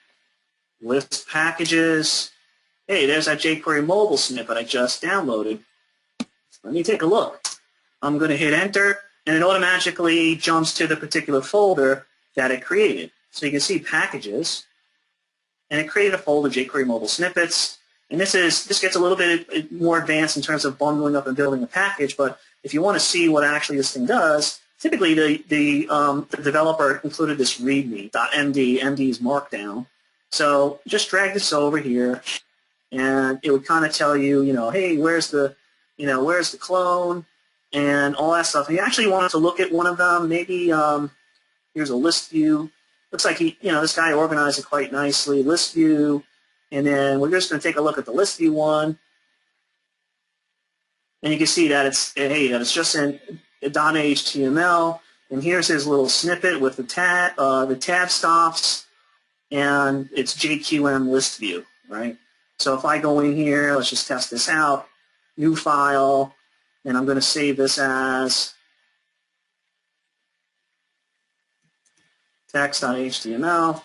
list packages. Hey, there's that jQuery mobile snippet I just downloaded. Let me take a look. I'm going to hit enter, and it automatically jumps to the particular folder that it created. So you can see packages, and it created a folder, jQuery mobile snippets. And this gets a little bit more advanced in terms of bundling up and building a package. But if you want to see what actually this thing does, typically the developer included this README, .md. MD is markdown. So just drag this over here, and it would kind of tell you, you know, hey, where's the clone and all that stuff. And you actually wanted to look at one of them. Maybe here's a list view. Looks like this guy organized it quite nicely. List view. And then we're just going to take a look at the list view one, and you can see that it's just in .html. And here's his little snippet with the tab stops, and it's JQM list view, right? So if I go in here, let's just test this out. New file, and I'm going to save this as text.html.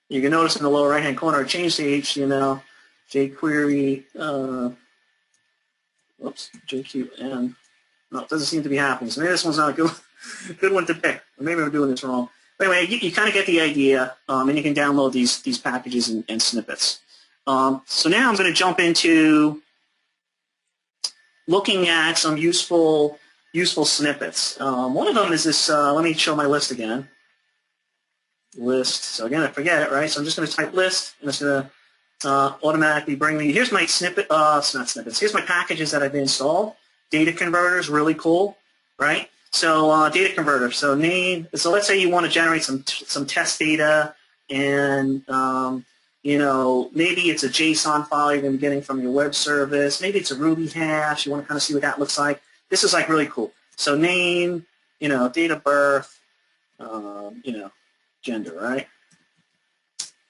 You can notice in the lower right-hand corner, it changed to HTML, jQuery, JQM. No, it doesn't seem to be happening. So maybe this one's not a good one to pick. Or maybe I'm doing this wrong. But anyway, you kind of get the idea, and you can download these packages and snippets. So now I'm going to jump into looking at some useful snippets. One of them is this. Let me show my list again. List. So again, I forget it, right? So I'm just going to type list, and it's going to automatically bring me. Here's my snippet. It's not snippets. Here's my packages that I've installed. Data converters, really cool, right? So data converter. So name. So let's say you want to generate some test data, and maybe it's a JSON file you're going to be getting from your web service. Maybe it's a Ruby hash. You want to kind of see what that looks like. This is like really cool. So name, date of birth, gender, right?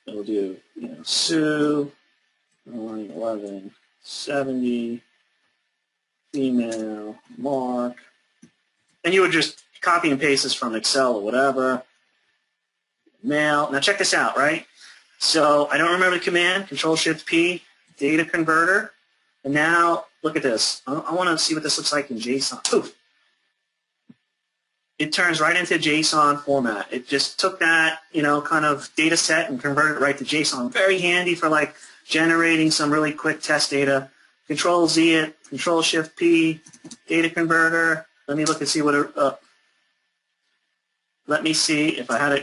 We'll do, Sue, 1170, female, Mark. And you would just copy and paste this from Excel or whatever. Male. Now check this out, right? So I don't remember the command, Control-Shift-P, data converter. And now look at this. I want to see what this looks like in JSON. Oof. it turns right into JSON format. It just took that, kind of data set and converted it right to JSON. Very handy for like generating some really quick test data. Control Z it, Control Shift P, data converter. Let me look and see what let me see if I had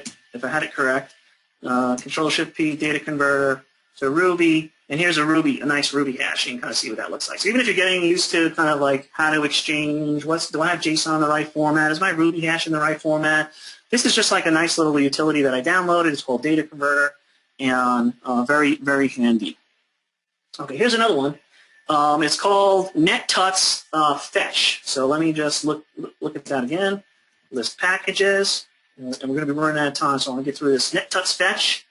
it correct. Control Shift P, data converter. So Ruby, and here's a nice Ruby hash. You can kind of see what that looks like. So even if you're getting used to kind of like how to exchange, do I have JSON in the right format? Is my Ruby hash in the right format? This is just like a nice little utility that I downloaded. It's called Data Converter, and very, very handy. Okay, here's another one. It's called NetTuts Fetch. So let me just look at that again. List packages, and we're going to be running out of time, so I want to get through this. NetTuts Fetch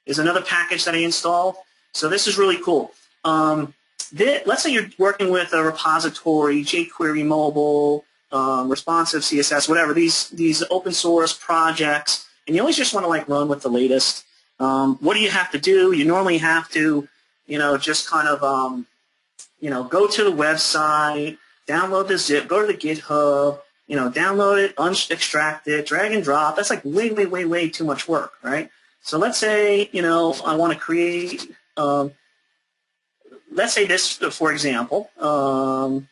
is another package that I installed. So this is really cool. Let's say you're working with a repository, jQuery mobile, responsive CSS, whatever, these open source projects, and you always just want to like run with the latest. What do you have to do? You normally have to, just kind of, go to the website, download the zip, go to the GitHub, download it, extract it, drag and drop. That's like way, way, way, way too much work, right? So let's say, I want to create, let's say this, for example, and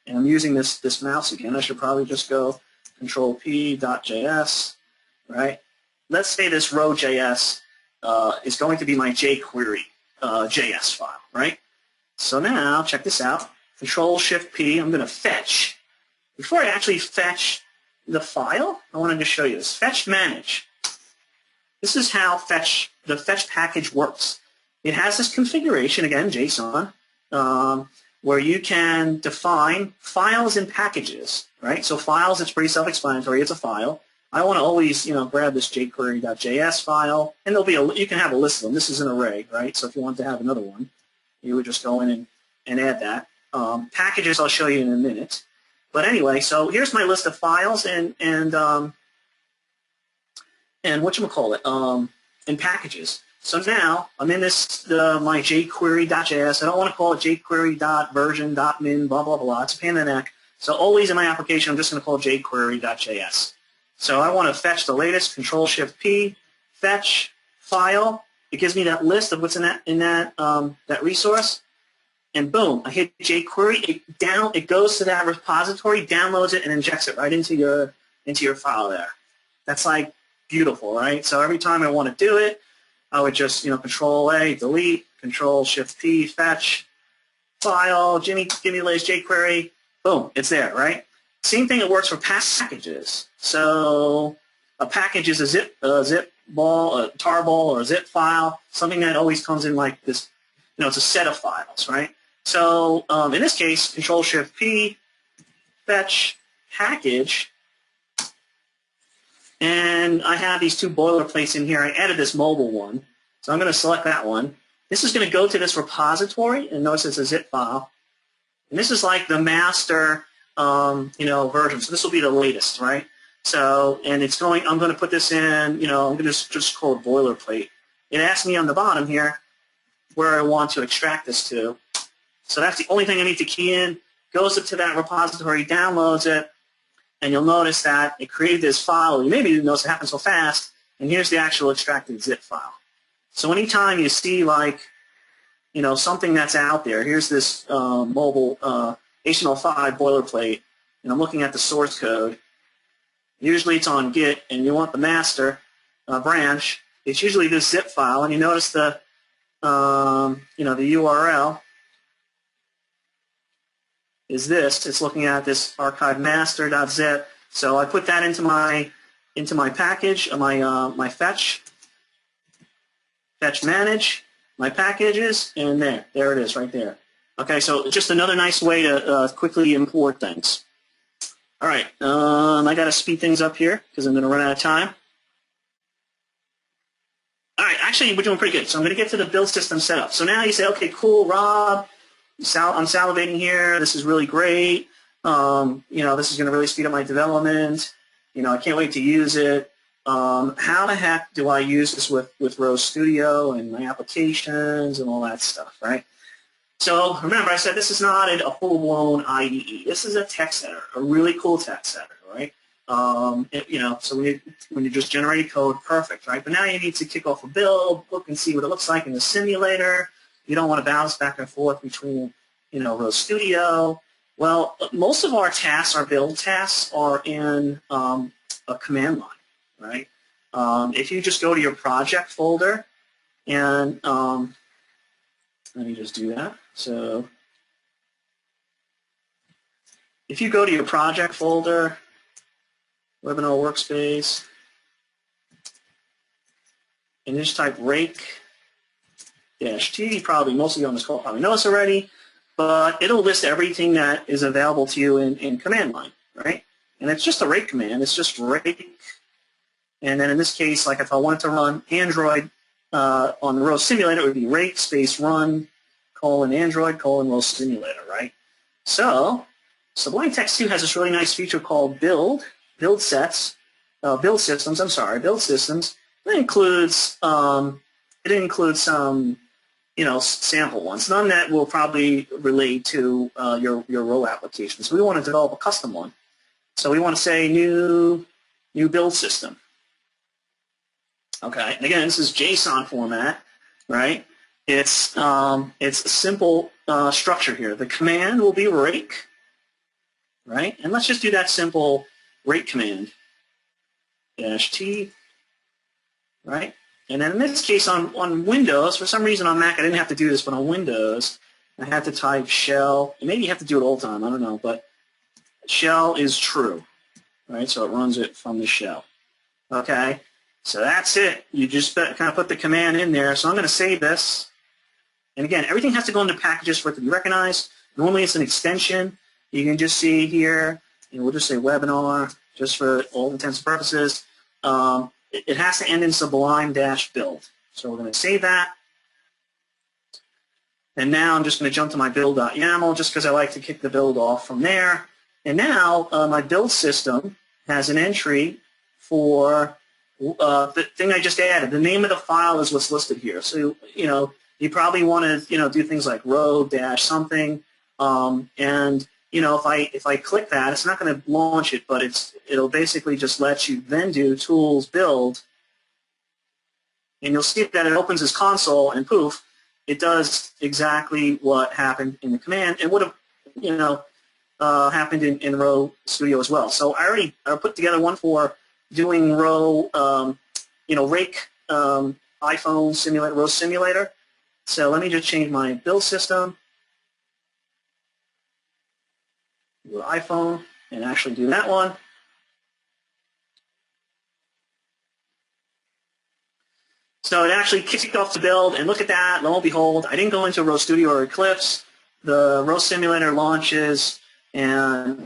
I'm using this mouse again. I should probably just go Control P.js, right? Let's say this RhoJS is going to be my jQuery JS file, right? So now, check this out. Control Shift P, I'm going to fetch. Before I actually fetch the file, I wanted to show you this. Fetch manage. This is how the fetch package works. It has this configuration, again, JSON, where you can define files and packages, right? So files, it's pretty self-explanatory. It's a file. I want to always, grab this jQuery.js file, and you can have a list of them. This is an array, right? So if you want to have another one, you would just go in and add that. Packages, I'll show you in a minute. But anyway, so here's my list of files and whatchamacallit, and packages. So now I'm in this my jQuery.js. I don't want to call it jQuery.version.min, blah, blah, blah. It's a pain in the neck. So always in my application, I'm just going to call it jQuery.js. So I want to fetch the latest, Control Shift P, fetch file. It gives me that list of what's in that resource. And boom, I hit jQuery. It goes to that repository, downloads it, and injects it right into your file there. That's like beautiful, right? So every time I want to do it, I would just Control A, delete, Control Shift P, fetch file. give me the latest jQuery. Boom, it's there, right? Same thing. It works for packages. So a package is a zip ball, a tarball, or a zip file. Something that always comes in like this. It's a set of files, right? So in this case, Control Shift P, fetch package, and I have these two boilerplates in here. I added this mobile one, so I'm going to select that one. This is going to go to this repository, and notice it's a zip file. And this is like the master, version. So this will be the latest, right? So, and I'm going to put this in, I'm going to just call it boilerplate. It asks me on the bottom here where I want to extract this to. So that's the only thing I need to key in. Goes up to that repository, downloads it, and you'll notice that it created this file. You maybe didn't notice it happened so fast, and here's the actual extracted zip file. So anytime you see like, something that's out there, here's this mobile HTML5 boilerplate, and I'm looking at the source code. Usually it's on Git, and you want the master branch. It's usually this zip file, and you notice the URL is this. It's looking at this archive master.zip. So I put that into my package, my fetch manage, my packages, and there it is right there. Okay, so just another nice way to quickly import things. All right, I got to speed things up here because I'm going to run out of time. All right, actually, we're doing pretty good. So I'm going to get to the build system setup. So now you say, okay, cool, Rob, I'm salivating here. This is really great. This is going to really speed up my development. I can't wait to use it. How the heck do I use this with RhoStudio and my applications and all that stuff, right? So remember, I said this is not a full-blown IDE. This is a text editor, a really cool text editor, right? So when you just generate code, perfect, right? But now you need to kick off a build, look and see what it looks like in the simulator. You don't want to bounce back and forth between, RhoStudio. Well, most of our tasks, our build tasks, are in a command line, right? If you just go to your project folder and let me just do that. So if you go to your project folder, webinar workspace, and just type rake-t, probably most of you on this call probably know this already, but it'll list everything that is available to you in command line, right? And it's just a rake command. It's just rake. And then in this case, like if I wanted to run Android on the RhoSimulator, it would be rake space run :Android RhoSimulator, right? So Sublime Text 2 has this really nice feature called build systems. It includes some sample ones. None that will probably relate to your Rho application. So we want to develop a custom one. So we want to say new build system. Okay, and again, this is JSON format, right? It's a simple structure here. The command will be rake, right? And let's just do that simple rake command -t, right? And then in this case on Windows, for some reason on Mac I didn't have to do this, but on Windows I had to type shell. And maybe you have to do it all the time, I don't know, but shell is true, right? So it runs it from the shell. Okay, so that's it. You just kind of put the command in there. So I'm going to save this. And again, everything has to go into packages for it to be recognized. Normally it's an extension. You can just see here, and we'll just say webinar, just for all intents and purposes. It has to end in Sublime-build. So we're going to save that. And now I'm just going to jump to my build.yaml just because I like to kick the build off from there. And now my build system has an entry for the thing I just added. The name of the file is what's listed here. So, you probably want to, do things like rho-something. And, if I click that, it's not going to launch it, but it'll basically just let you then do tools build. And you'll see that it opens this console, and poof, it does exactly what happened in the command and would have, happened in RhoStudio as well. So I put together one for doing rake iPhone simulator, RhoSimulator. So let me just change my build system to iPhone and actually do that one. So it actually kicked off the build, and look at that, lo and behold, I didn't go into RhoStudio or Eclipse. The RhoSimulator launches, and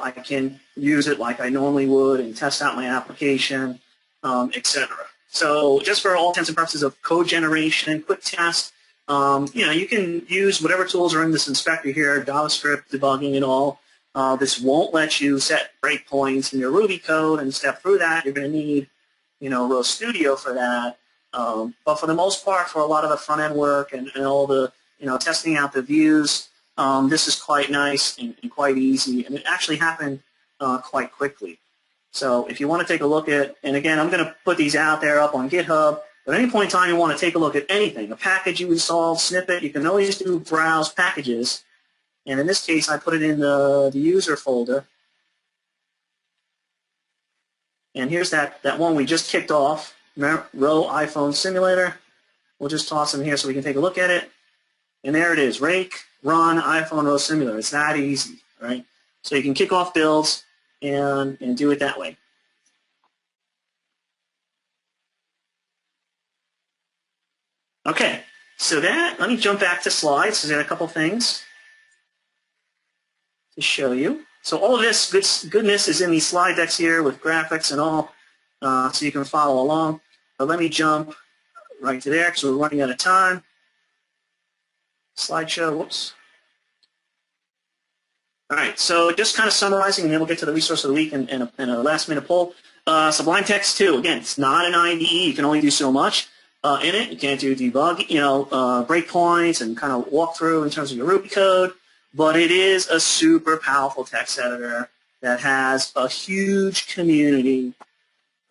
I can use it like I normally would and test out my application, etc. So just for all intents and purposes of code generation, quick test, you can use whatever tools are in this inspector here, JavaScript, debugging, and all. This won't let you set breakpoints in your Ruby code and step through that. You're going to need, RhoStudio for that. But for the most part, for a lot of the front-end work and all the, testing out the views, this is quite nice and quite easy, and it actually happened quite quickly. So if you want to take a look at, and again, I'm going to put these out there up on GitHub. At any point in time you want to take a look at anything, a package you install, snippet, you can always do browse packages. And in this case, I put it in the user folder. And here's that one we just kicked off, Rho iPhone Simulator. We'll just toss them here so we can take a look at it. And there it is, rake, run, iPhone RhoSimulator. It's that easy, right? So you can kick off builds and do it that way. Okay, so let me jump back to slides. There's a couple things to show you. So all of this goodness is in these slide decks here with graphics and all, so you can follow along. But let me jump right to there because we're running out of time. Slideshow, whoops. All right, so just kind of summarizing, and then we'll get to the resource of the week and a last-minute poll. Sublime Text 2, again, it's not an IDE. You can only do so much in it. You can't do debug, breakpoints and kind of walk through in terms of your Ruby code. But it is a super powerful text editor. that has a huge community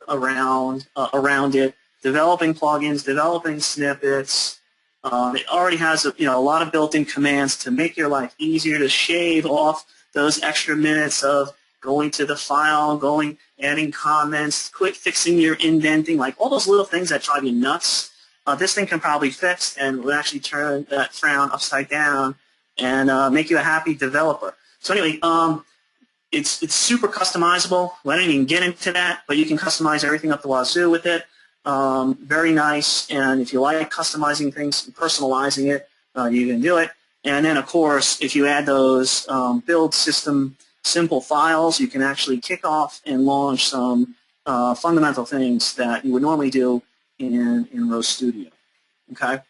around it, developing plugins, developing snippets. It already has a lot of built-in commands to make your life easier, to shave off those extra minutes of going to the file, adding comments, quick fixing your indenting, like all those little things that drive you nuts. This thing can probably fix and will actually turn that frown upside down and make you a happy developer. So anyway, it's super customizable. I didn't even get into that, but you can customize everything up the wazoo with it. Very nice, and if you like customizing things and personalizing it, you can do it. And then, of course, if you add those build system simple files, you can actually kick off and launch some fundamental things that you would normally do in RhoStudio. Okay?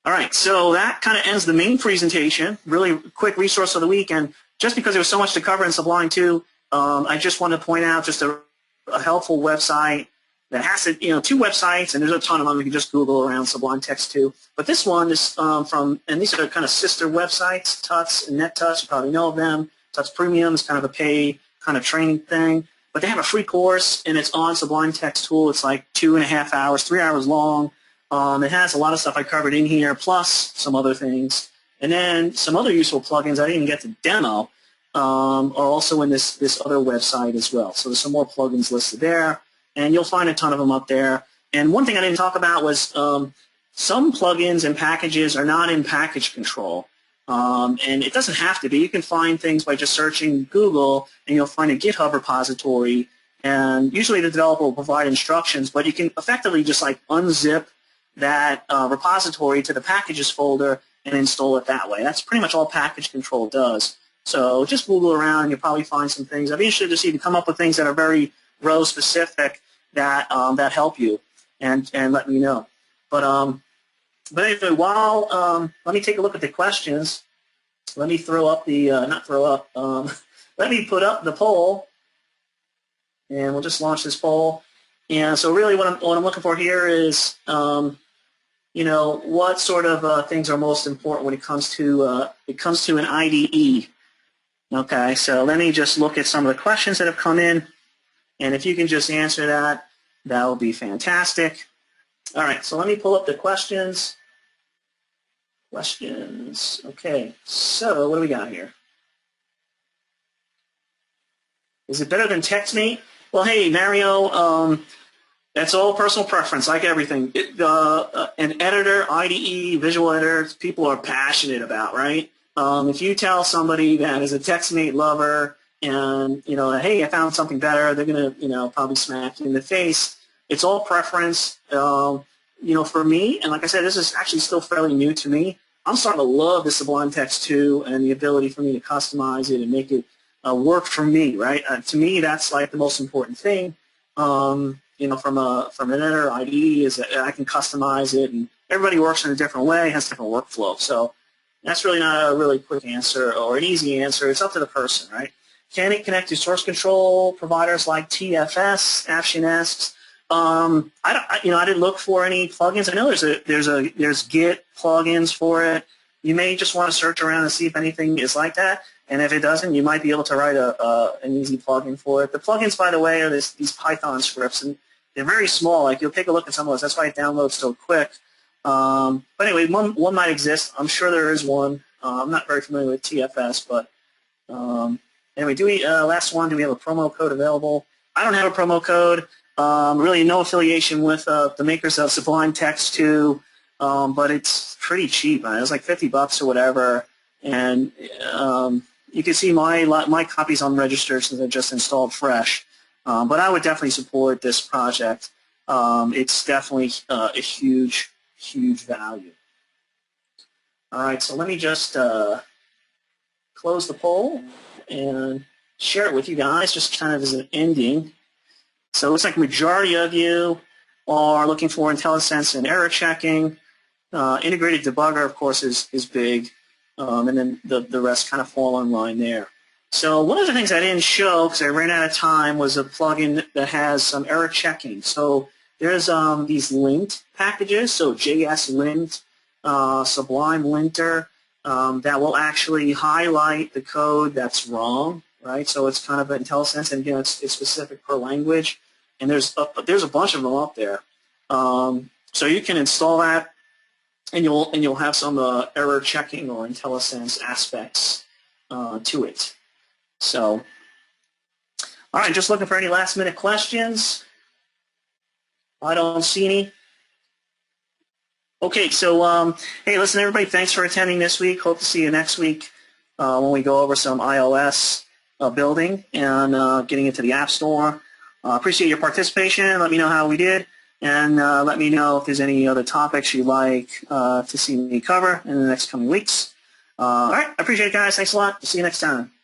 All right, so that kind of ends the main presentation. Really quick resource of the week, and just because there was so much to cover in Sublime 2, I just want to point out just a helpful website that has two websites, and there's a ton of them. You can just Google around Sublime Text 2. But this one is and these are kind of sister websites, Tuts and NetTouch. You probably know of them. Tuts Premium is kind of a paid kind of training thing. But they have a free course, and it's on Sublime Text Tool. It's like 2.5 hours, 3 hours long. It has a lot of stuff I covered in here, plus some other things. And then some other useful plugins I didn't even get to demo are also in this other website as well. So there's some more plugins listed there, and you'll find a ton of them up there. And one thing I didn't talk about was some plugins and packages are not in package control. And it doesn't have to be. You can find things by just searching Google, and you'll find a GitHub repository. And usually the developer will provide instructions, but you can effectively just like unzip that repository to the packages folder and install it that way. That's pretty much all package control does. So just Google around, and you'll probably find some things. I'd be interested to see if you come up with things that are very Rho specific that that help you, and let me know. But anyway, while let me take a look at the questions. Let me throw up the let me put up the poll, and we'll just launch this poll. And so really, what I'm looking for here is what sort of things are most important when it comes to an IDE. Okay, so let me just look at some of the questions that have come in, and if you can just answer that, that would be fantastic. All right, so let me pull up the questions. Okay, so what do we got here? Is it better than TextMate? Well, hey, Mario, that's all personal preference, like everything. An editor, IDE, visual editor, people are passionate about, right? If you tell somebody that is a TextMate lover and, hey, I found something better, they're going to, probably smack you in the face. It's all preference. For me, and like I said, this is actually still fairly new to me. I'm starting to love the Sublime Text 2 and the ability for me to customize it and make it work for me, right? To me, that's like the most important thing. From an editor IDE is that I can customize it, and everybody works in a different way, has different workflow. So that's really not a really quick answer or an easy answer. It's up to the person, right? Can it connect to source control providers like TFS, ActionEsks? I didn't look for any plugins. I know there's Git plugins for it. You may just want to search around and see if anything is like that. And if it doesn't, you might be able to write an easy plugin for it. The plugins, by the way, are these Python scripts, and they're very small. Like, you'll take a look at some of those. That's why it downloads so quick. But anyway, one might exist. I'm sure there is one. I'm not very familiar with TFS, but anyway, last one, do we have a promo code available? I don't have a promo code. Really no affiliation with the makers of Sublime Text 2, but it's pretty cheap. It was like $50 or whatever, and you can see my copies unregistered since they're just installed fresh. But I would definitely support this project. It's definitely a huge, huge value. All right, so let me just close the poll and share it with you guys, just kind of as an ending. So it looks like the majority of you are looking for IntelliSense and error checking. Integrated debugger, of course, is big, and then the rest kind of fall in line there. So one of the things I didn't show, because I ran out of time, was a plugin that has some error checking. So there's these linked packages, so JS linked, Sublime linter. that will actually highlight the code that's wrong, right? So it's kind of an IntelliSense, and again, it's specific per language, and there's a bunch of them up there. So you can install that, and you'll have some error checking or IntelliSense aspects to it. So, all right, just looking for any last-minute questions. I don't see any. Okay, so hey, listen, everybody, thanks for attending this week. Hope to see you next week when we go over some iOS building and getting into the App Store. Appreciate your participation. Let me know how we did, and let me know if there's any other topics you'd like to see me cover in the next coming weeks. All right, I appreciate it, guys. Thanks a lot. See you next time.